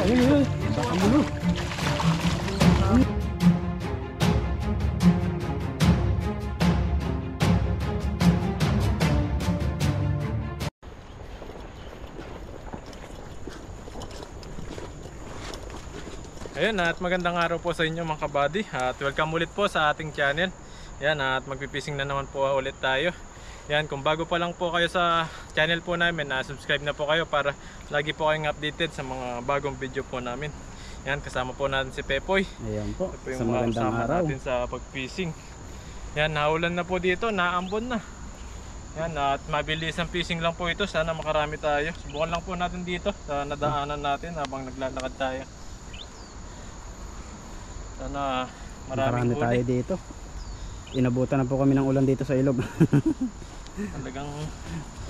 Ayun, ayun. Baka mulo. Ayun, at magandang araw po sa inyo mga kabady, at welcome ulit po sa ating channel. Yan, at magpipising na naman po ulit tayo. Yan, kung bago pa lang po kayo sa channel po namin, subscribe na po kayo para lagi po kayong updated sa mga bagong video po namin. Yan, kasama po natin si Pepoy. Ayan po, Ito sa yung magandang kasama araw. natin sa pagfishing. Yan, naulan na po dito, naambon na. Yan, at mabilis ang fishing lang po ito. Sana makarami tayo. Subukan lang po natin dito sa nadaanan natin habang naglalakad tayo. Sana Marami maraming tayo huli. dito. Inabutan na po kami ng ulan dito sa ilog. Talagang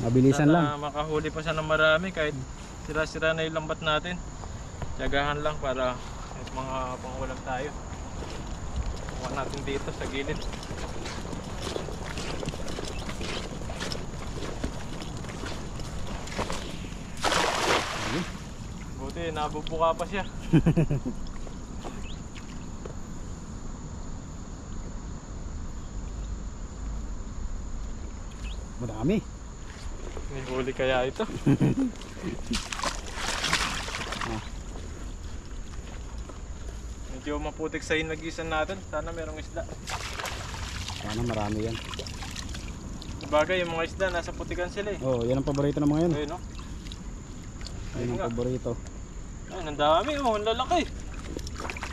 Mabilisan lang. sana makahuli pa sana marami kahit sira-sira na yung lambat natin. Tiyagahan lang para kahit mga pangulam tayo. Kuha natin dito sa gilid. Buti nabubuka pa siya. Marami. May huli kaya ito? Medyo maputik sa inagisan natin. Sana merong isda. Sana marami yan. Sabagay, yung mga isda nasa putikan sila eh. Oh, yan ang paborito ng mga yan. Ayun, no? Yan ang nga. paborito. Ayun, ang dami. Oh, ang lalaki.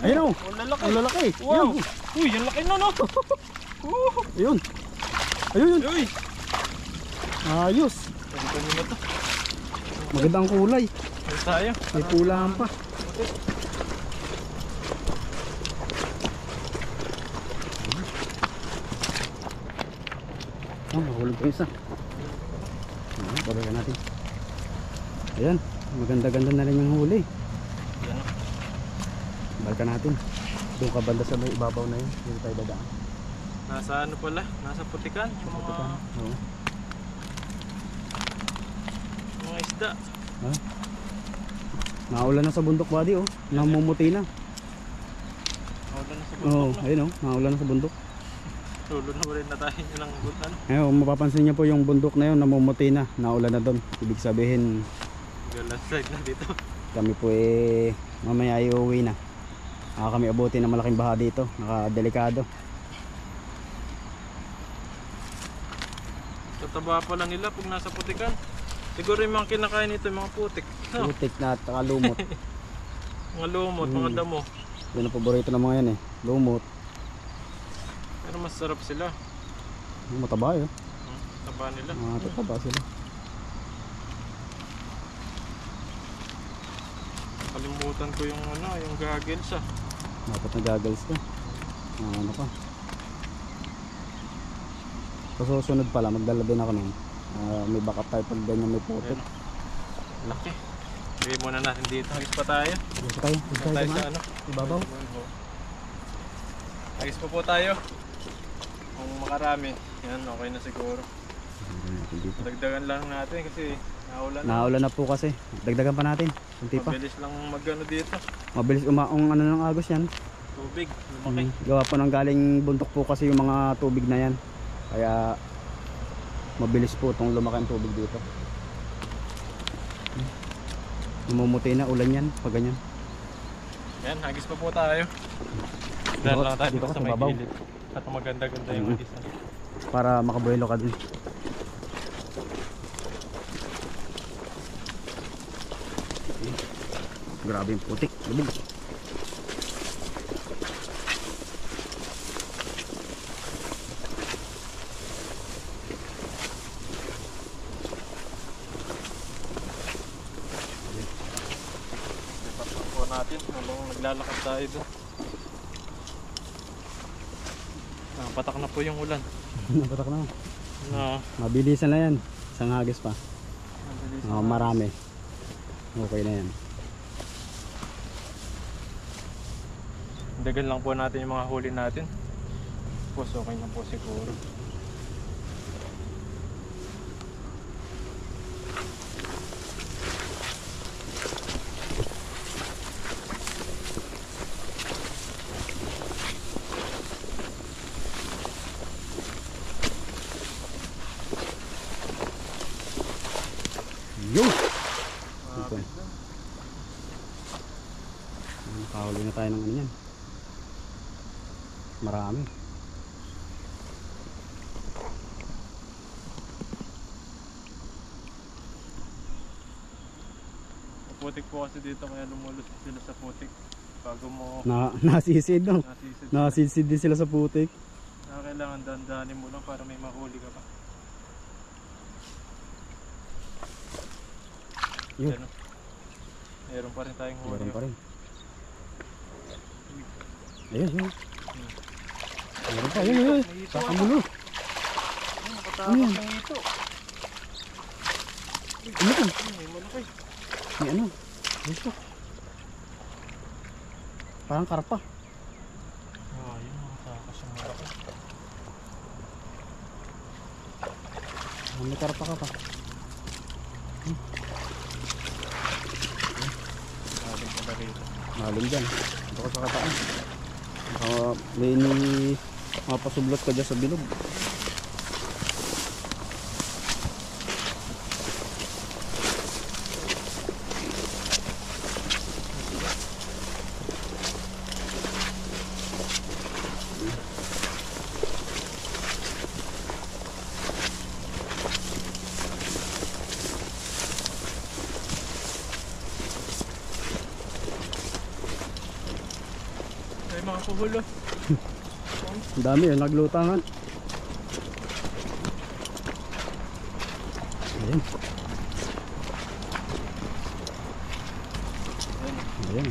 Ayun oh. Ang lalaki. Ang lalaki. Wow. Yan. Uy, ang laki na no. Ayun. Ayun. Uy. Ayos. Pagkita nyo na to. Magandang kulay. Ayun tayo. May pulahan pa. Puti. Oh, mahulog pa isa. Balikan natin. Ayan. Maganda-ganda na rin yung huli. Yan o. Balikan natin. Doon ka banda sa may ibabaw na yun. Doon tayo dadaan. Nasa ano pala? Nasa putikan. Yung Oo. mga isda. Ha? Naulan na sa bundok, buddy, oh. Namumuti na. Naulan na sa Oo, bundok. ayun oh. Naulan na sa bundok. Tulo na rin na tayo ng butan. Ayun, mapapansin niyo po yung bundok na yun, namumuti na. Naulan na doon. Ibig sabihin, Landslide na dito. kami po mamaya ay uuwi na. Kami abuti na malaking baha dito. Nakadelikado. Tataba pa lang nila pag nasa putikan. Siguro yung mga kinakain nito, yung mga putik. No? Putik na at lumot. Mga lumot, mga damo. Yun ang paborito ng mga yan eh. Lumot. Pero mas sarap sila. Mataba yun. Taba nila. Tataba sila. Kalimutan ko yung ano, yung goggles ah. Dapat na goggles ka. Ano ka. Sa susunod pala, magdala din ako nun. May backup tayo pag ganyan may putik. Ayun. Laki. Bigay muna natin dito. Hagis pa tayo. Gusto tayo. Hagis tayo sa ano. Ibabaw. Hagis pa po tayo. Kung makarami. Yan, okay na siguro. Dagdagan lang natin kasi naulan na. Naulan na po kasi. Dagdagan pa natin. Kunti pa. Mabilis lang magano dito. Mabilis umaong ano ng agos yan. Tubig. Lumaki. Gawa po ng galing bundok po kasi yung mga tubig na yan. Kaya mabilis po itong lumaki ang tubig dito. Namumuti na ulan yan pag ganyan. Yan, hagis pa po tayo. Dahil lang tayo dito dito ka sa sa may babaw. gilid. At maganda-ganda yung hagis. Para makabuelo ka din. Grabe yung putik. Lubog. Lipat lang po natin habang naglalakad tayo doon. Patak na po yung ulan. Napatak na. No. Mabilisan na yan. Isang hagis pa. Mabilis Marami. Okay na yan. Dagan lang po natin yung mga huli natin. Tapos okay na po siguro. Nakahuli na tayo ng ano yan. Marami. Putik po kasi dito kaya lumulusot sila sa putik. Bago mo Nasisid no? nasisid. Nasisid din sila sa putik. Kailangan dandanin mo lang para may mahuli ka pa. Yun. Yan, oh. Meron pa rin tayong huli. Meron pa rin. Ayun, yun. Meron pa, yun, yun. Kakamulo. Nakatakas ng ito. Ano to? May malaki. May ano? Gusto. Parang karpa. Oh, yun. Nakatakas ng malaki. May karpa ka pa. Maling pala rito. Malim dyan. Ito ko sa kataan. May mapasublot ka dyan sa bilog. Ay, mga kuhulo. Ang dami yun, naglutangan. Ayan. Ayan.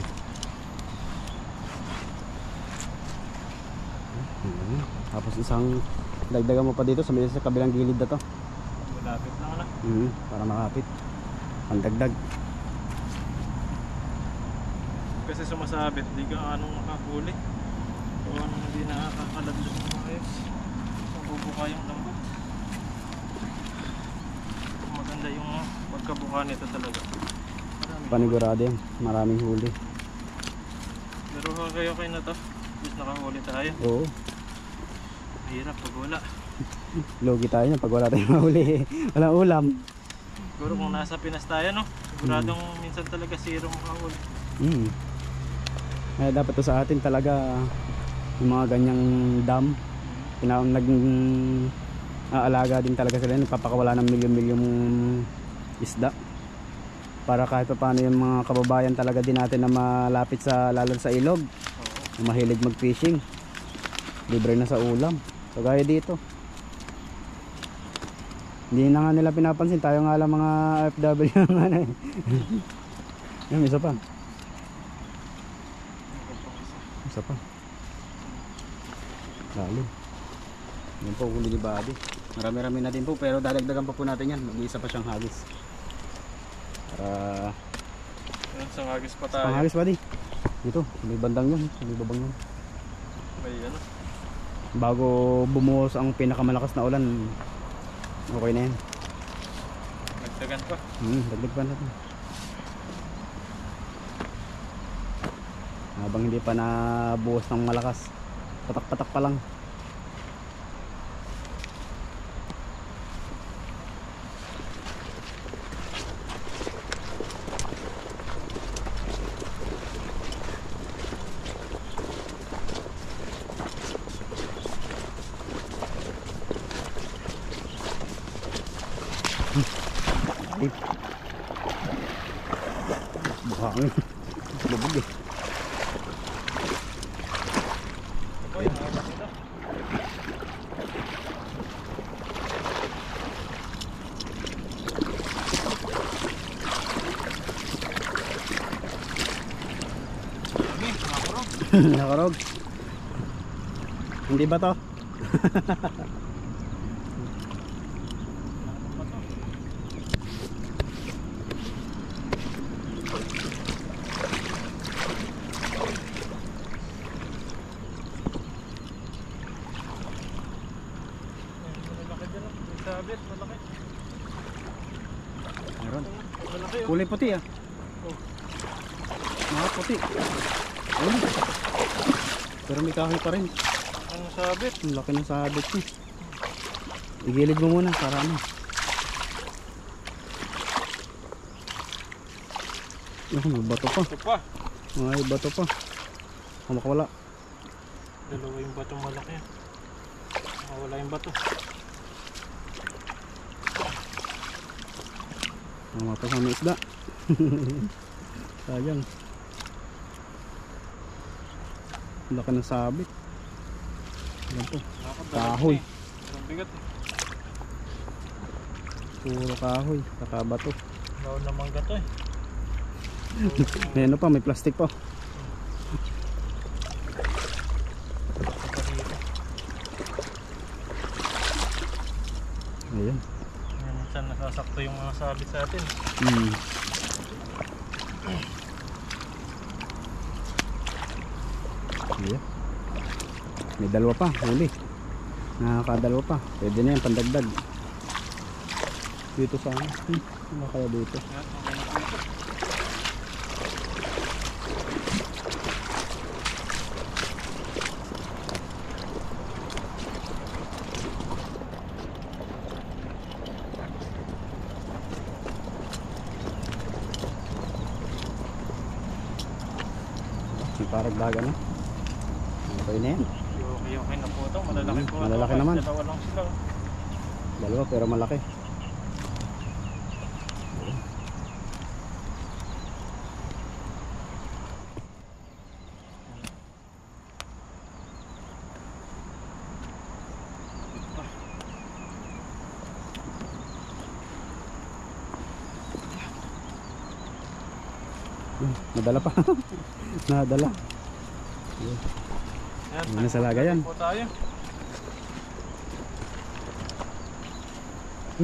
Ayan. Tapos isang dagdagan mo pa dito sa kabilang gilid na to. Malapit lang na. Para makapit. Ang dagdag. Kasi sumasabit, di ka anong makahuli. O anong hindi nakakaladlad ng maayos. Mabubuka yung lambot. Maganda yung pagkabuka nito talaga. Panigurado yan. Maraming huli. Pero kayo na to. Just nakahuli tayo. Oo. Mahirap pag wala. Logi tayo na pag wala tayong mahuli. Walang ulam. Siguro kung nasa Pinas tayo, no? Siguradong minsan talaga zero makahuli. Kaya dapat to sa atin talaga yung mga ganyang dam aalaga din talaga sila, nagpapakawala ng milyon-milyong isda para kahit pa paano yung mga kababayan talaga din natin na malapit sa lalo sa ilog, na mahilig mag fishing, libre na sa ulam. So gaya dito, hindi na nga nila pinapansin, tayo nga lang mga FW nga na yung isa pa. Isa pa. Lalo. Yan po huli ni Buddy. Marami-rami na din po pero dadagdagan pa po natin yan. Mag-iisa pa siyang hagis. Para Yan, sa hagis pa tayo. panghagis Buddy. Dito, may bandang yun. May babang yun. May ano. Bago bumuhos ang pinakamalakas na ulan, okay na yan. Nagdagan pa. Dagdag pa natin. Habang hindi pa nabuhos ng malakas, patak-patak pa lang. Buhangin. Lubog eh. Oy, nakakita ito. Dami, nakakurog. Nakarog. Hindi ba to? Malaki dyan, may sabit, malaki. Meron. Malaki oh. Kulay puti ah. Oh. Mga puti. Ayun. Pero may kahoy pa rin. Ano sabit? Ang laki ng sabit niya. Igilid mo muna para ano. May bato pa. Ito pa. Mga bato pa. Makawala. Dalawa yung bato malaki. Wala yung bato. Mapasama isda. Sayang. Laki ng sabit. Yan po. Kahoy. Ang bigat eh. Puro kahoy. Kakabato. Bawal na mangga to eh. May ano pa, may plastic pa. Ayan. Yan, minsan nasasakto yung mga sabit sa atin. Ayan. May dalawa pa, huli. Nakakadalawa pa. Pwede na yan, pandagdag. Dito sa akin. Ano kaya dito? Yan, okay na po ito. May paragdaga na. Okay na yan. Okay na po ito. Malalaki po ito. Malalaki naman. Dalawa lang sila. Dalawa pero malaki. Nadala pa. Nadala. Yan, Ano sa laga yan? po tayo.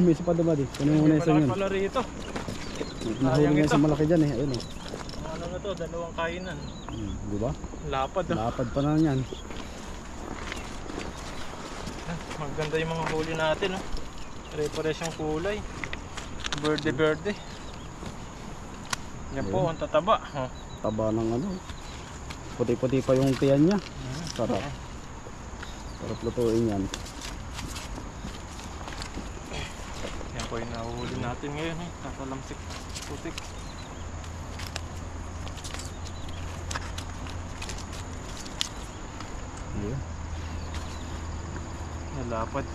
May isa pa diba di? Kunin mo muna isa Malaki yun. pala rito. Nahuli nga ito. sa malaki dyan eh. Ayun eh. Ano na to? Dalawang kainan. Diba? Lapad ah. Lapad pa na yan. Maganda yung mga huli natin oh. Pare-pares yung kulay. Verde. Yan po, ang tataba. Oh. Taba ng ano. Puti-puti pa yung tiyan niya. Sarap. Sarap lutuin yan. Yan po yung nahuhuli natin ngayon eh. Kakalamsik. Putik. Yeah. Nalapad.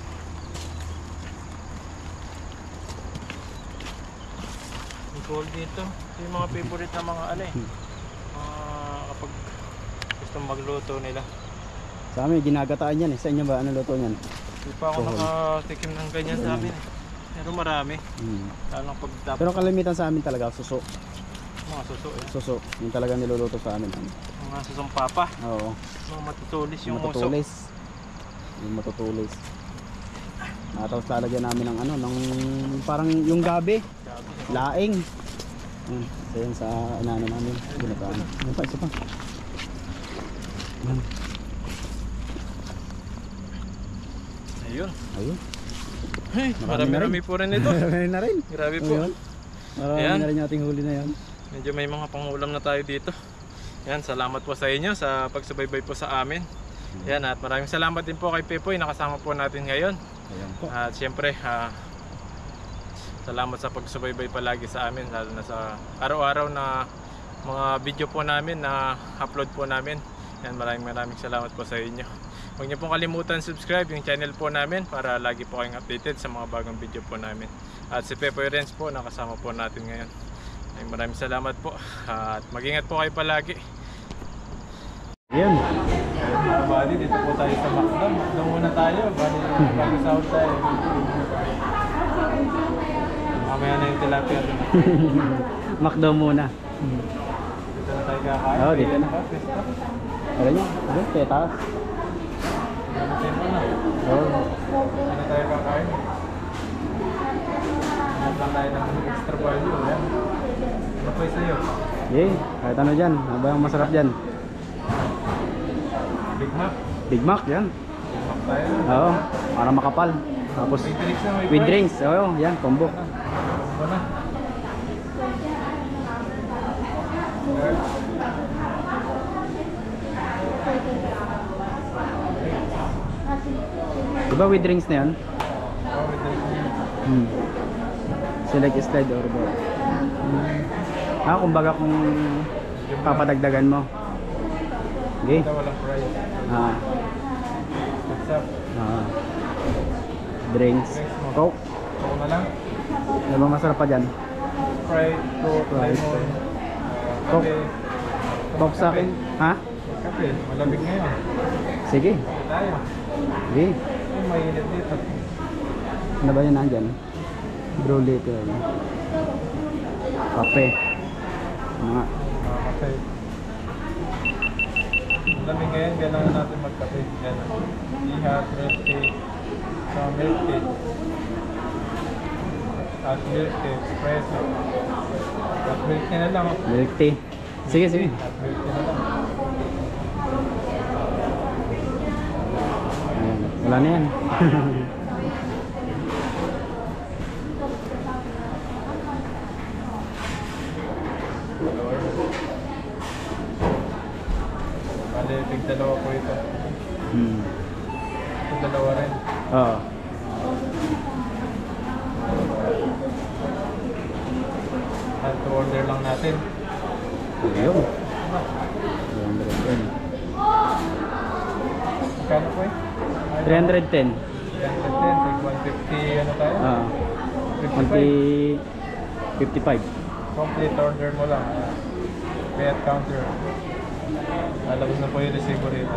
Yung gold dito. Ito yung mga favorite na mga ano eh. Kapag gustong magluto nila. Sa amin, ginagataan yan eh. Sa inyo ba? Ano luto niyan? Hindi pa ako Gold. nakatikim ng ganyan sa amin eh. Pero marami. Lalo pag dapat Pero kalimitan sa amin talaga, suso. mga suso eh. Suso. Yung talaga niluluto sa amin. Mga susong papa. Oo. Mga matutulis yung uso. Matutulis. Yung matutulis. Tapos lalagyan namin ng ano, ng parang yung gabi. Laing. So yan sa inano namin. Ginataan. Ano pa, isa pa. Yan. Ayun. Ayun. Hey, marami-rami po rin ito. Marami na rin. Grabe po. Ayun. Marami Ayan. na rin ating huli na yan. Medyo may mga pangulam na tayo dito. Yan, salamat po sa inyo sa pagsubaybay po sa amin. Yan, at maraming salamat din po kay Pepoy, nakasama po natin ngayon. Ayan po. At syempre, salamat sa pagsubaybay palagi sa amin, lalo na sa araw-araw na mga video po namin na upload po namin. Yan, maraming salamat po sa inyo. Huwag niyo pong kalimutan subscribe yung channel po namin para lagi po kayong updated sa mga bagong video po namin. At si Pepoy Renz po, nakasama po natin ngayon. Maraming salamat po at mag-ingat po kayo palagi. Ayan. Bali, dito po tayo sa Macdo. Macdo muna tayo. Bali, bago sahod tayo. Mamaya na yung tilapia doon. Macdo muna. Dito na tayo kakain. Oo, dito na. Pista. Ayan nyo. Ayan, kaya taas. Gamitin mo na. Oo. Dito na tayo kakain. Hanap lang tayo ng extra value. Yan. Ano pa sa'yo? Yay, kahit ano dyan. Ano ba yung masarap dyan? Big Mac. Big Mac yan. Big Mac tayo. Oo, para makapal. Tapos May drinks na, may with fries. drinks. Oo, yan, combo. Ano na? Diba with drinks na yan? Oh, with drinks. Select slide or ba? Kumbaga kung Yung papadagdagan mo. Okay. Ito walang price. Ah, What's up? ah. Drinks. Coke. Coke na lang. Ano ba masarap pa dyan? Sprite, Coke, Sprite, lemon, Coke. kape. Coke sa akin. Ha? Kape, malamig ngayon. Sige. Tayo. Sige. Ay, mainit dito. Ano ba yun nandyan? Brew later. Kape. Mga. Kape. Malamig ngayon, kailangan natin magkape. Yan. Ihat, milk tea, so milk tea. At milk tea, espresso. At milk tea na lang. Milk tea. Sige, sige. At milk tea na lang. Ayan. Wala na yan. Bale, big dalawa po ito. Hmm. Ito dalawa rin. Oo. At to order lang natin. Ayun. 310. Kano po eh? 310. 310, like 150 ano tayo? Ah. 55. 55. Complete order mo lang. Pay at counter. Lalabas na po yung resibo rito.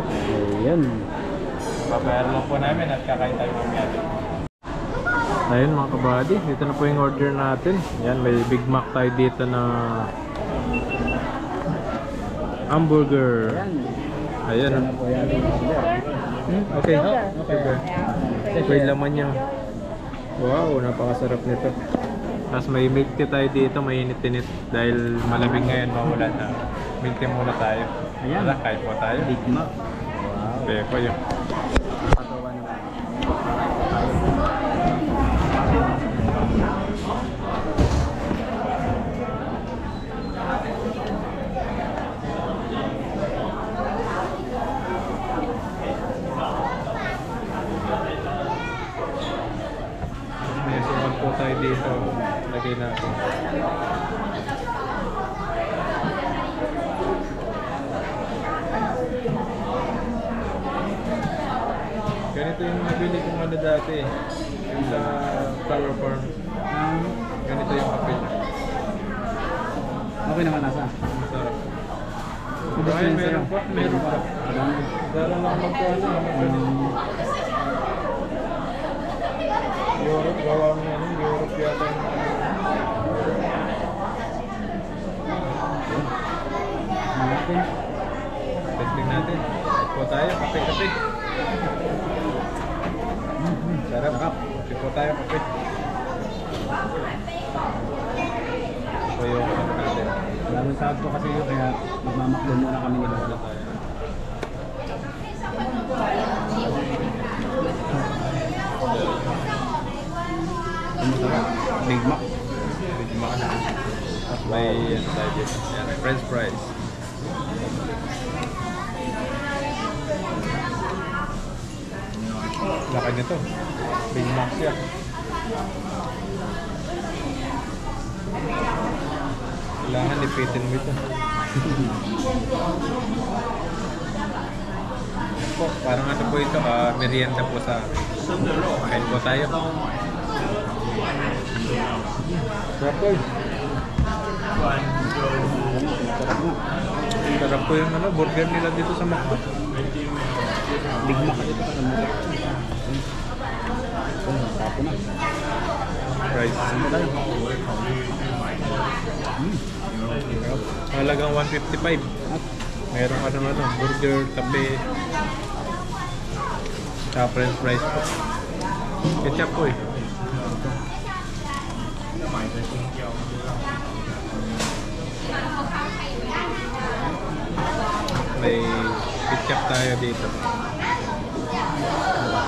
Ayun. Babayaran lang po namin at kakain tayo mamaya. Ayun mga kabady, dito na po yung order natin. Yan, may Big Mac tayo dito na hamburger. Ayan. Ayun. Ano po yan? Okay. Okay, bro. May laman niya. Wow, napakasarap nito. Tapos may milk tea tayo dito, mainit-init. Dahil malamig ngayon, maulan na. Milk tea muna tayo. Ayan. Tara, kain po tayo. Big Mac. Wow. Kaya po yun. Patawa na lang. May suman po tayo dito. Lagay natin. Ganito yung nabili kong ano dati. Yung sa flower farm. Ganito yung kape niya. Okay naman nasa. Ang sarap. Ubus na Ay, yun meron sa'yo. pa. Meron pa. Madami. Dala lang magkano. Europe, gawa mo yan. Europe yata yung Natin. testing natin. Po tayo, kape-kape. Sarap. Kape po tayo, kape. Ito yung ano natin. Maraming sahod po kasi yun, kaya magmamakdo muna kami nila. Ano sarap? Big Mac. Big Mac. Tapos may ano tayo dito. Yan, may french fries. Laki nito. Big Mac siya. Kailangan lipitin mo ito. Po, parang ano po ito, merienda po sa kain po tayo. Sarap po. Sarap po yung ano, burger nila dito sa Macdo. Big Mac kasi ito sa mura. Tapo na. Price. Halagang 155. Meron ka naman burger, kape, saka french fries po. Ketchup po eh. May ketchup tayo dito.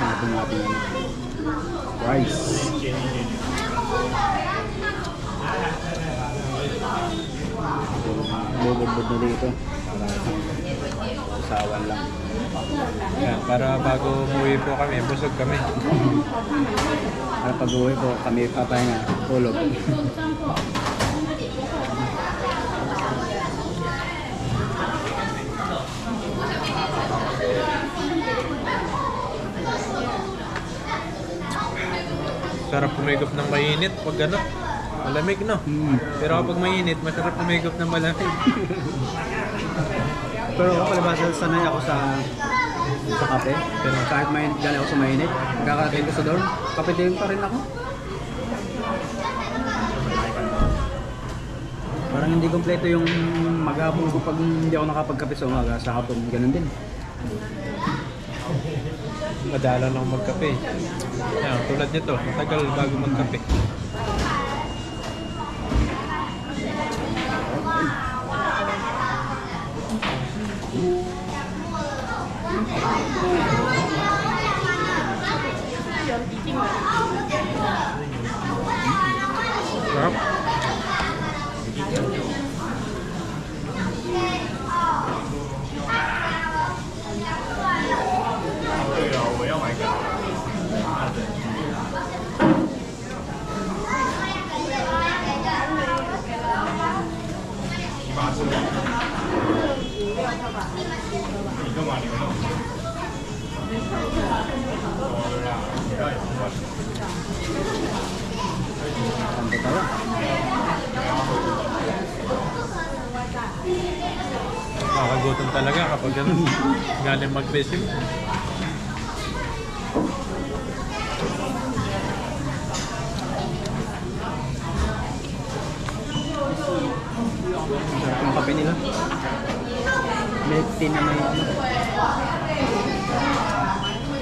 Natin natin rice. Lulubod na dito. Para usawan lang. Yan, para bago umuwi po kami, busog kami. Para pag-uwi po kami papahinga, tulog. Sarap pumigop ng mainit pag ano, malamig no. Pero kapag mainit, masarap pumigop ng malamig. Pero ako palabasa sanay ako sa kape. Pero kahit mainit galing ako sa mainit, pagkakarating ko sa dorm, kape din pa rin ako. Parang hindi kompleto yung maghapon ko pag hindi ako nakapagkape sa umaga, sa hapon ganun din. Madala lang magkape. Yan, tulad nito, matagal bago magkape. Sarap. Kanto tayo. Nakakagutom talaga kapag ganun. Galing mag-racing. Sarap yung kape nila. Milk tea na may ano.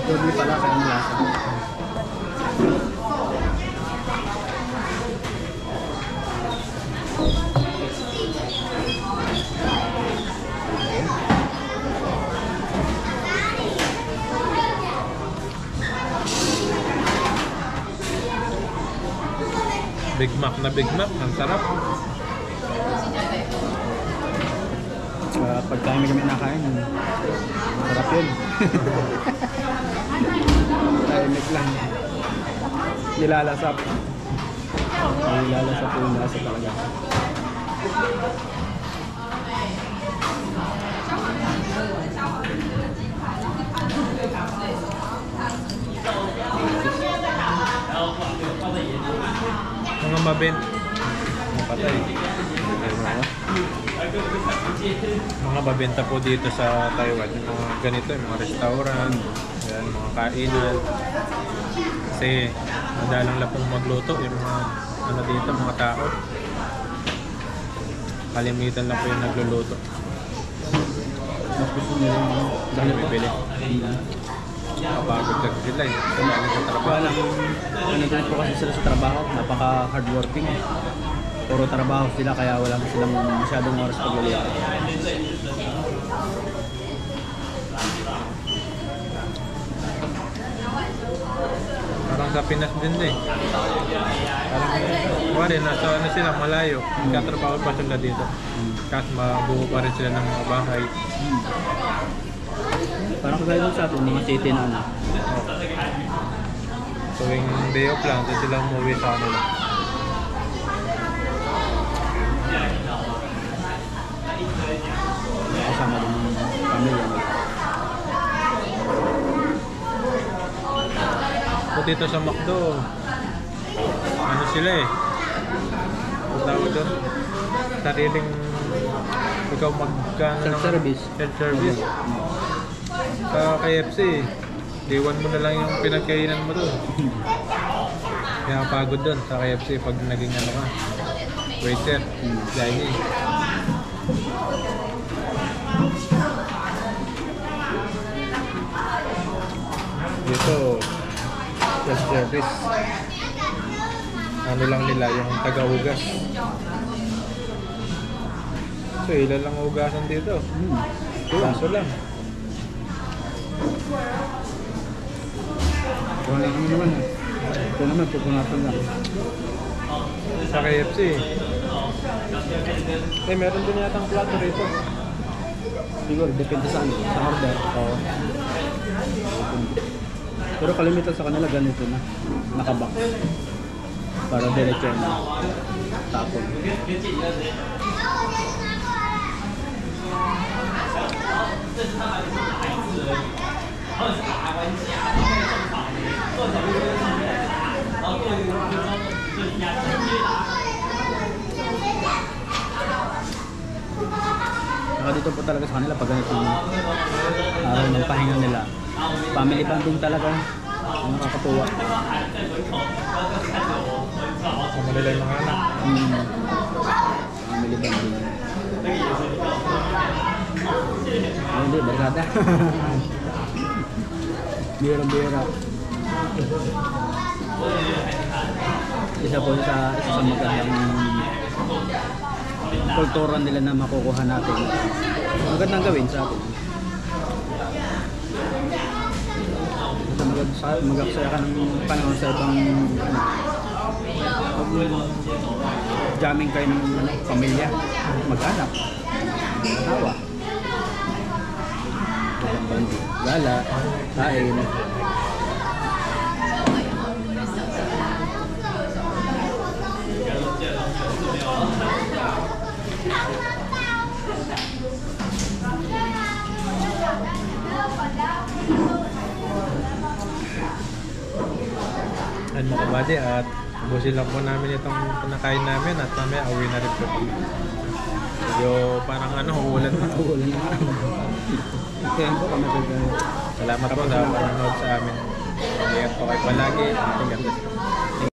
Totally pala kaya ang lasa. Big Mac na Big Mac, ang sarap. Pag kami nakain, sarap yun. Tahimik lang. Nilalasap. Nilalasap yung lasa talaga. Mga mabenta. Patay. Mga babenta po dito sa Taiwan, yung mga ganito, yung mga restaurant, yan, mga kainan. Kasi madalang lang pong magluto yung mga ano dito, mga tao. Kalimitan lang po yung nagluluto. Mas gusto nila yung Dahil bibili. Kapagod ka sila eh. Dahil sa trabaho. Walang ano din po kasi sila sa trabaho, napaka hardworking. Puro trabaho sila kaya wala silang masyadong oras pagluluto. Parang sa Pinas din eh. Parang wala nasa ano sila, malayo. Nagkatrabaho pa sila dito. Kasi mabuo pa rin sila ng mga bahay. Parang kagaya dun sa atin, mga city na ano. Tuwing day off lang, doon sila umuwi sa kanila. Kasama din ng pamilya. So dito sa McDo, ano sila eh. Ang tawag doon, sariling ikaw Self-service. Self-service. Sa KFC, iwan mo na lang yung pinagkainan mo doon. Kaya pagod doon sa KFC pag naging ano ka, waiter, dining. Dito, self-service. Ano lang nila, yung taga-ugas. So, ilan lang ugasan dito. Kaso lang. Wala kami naman. Ito naman, pupunatan lang. Sa KFC. Eh, meron din yatang plato rito. Siguro, depende sa ano, sa order. Oo. Pero kalimitan sa kanila ganito na. Nakabak. Para diretso na. Tapon. ito po talaga sa kanila pag ganitong araw ng pahinga nila. Family bonding talaga. Ang nakakatuwa. Sama nila yung mga anak. Family bonding. Hindi, barkada. Bira-bira. Isa sa magandang kultura nila na makukuha natin. Magandang gawin sa atin. Mag-aksaya ka ng panahon sa ibang jamming kayo ng pamilya, mag-anak, asawa, gala, kain. Yan mga kabady, at ubusin lang po namin itong pinakain namin at mamaya uwi na rin po. Medyo parang uulan na. Uulan na. Kaya po kami Salamat po sa panonood sa amin. Ingat po kayo palagi. Ingat po.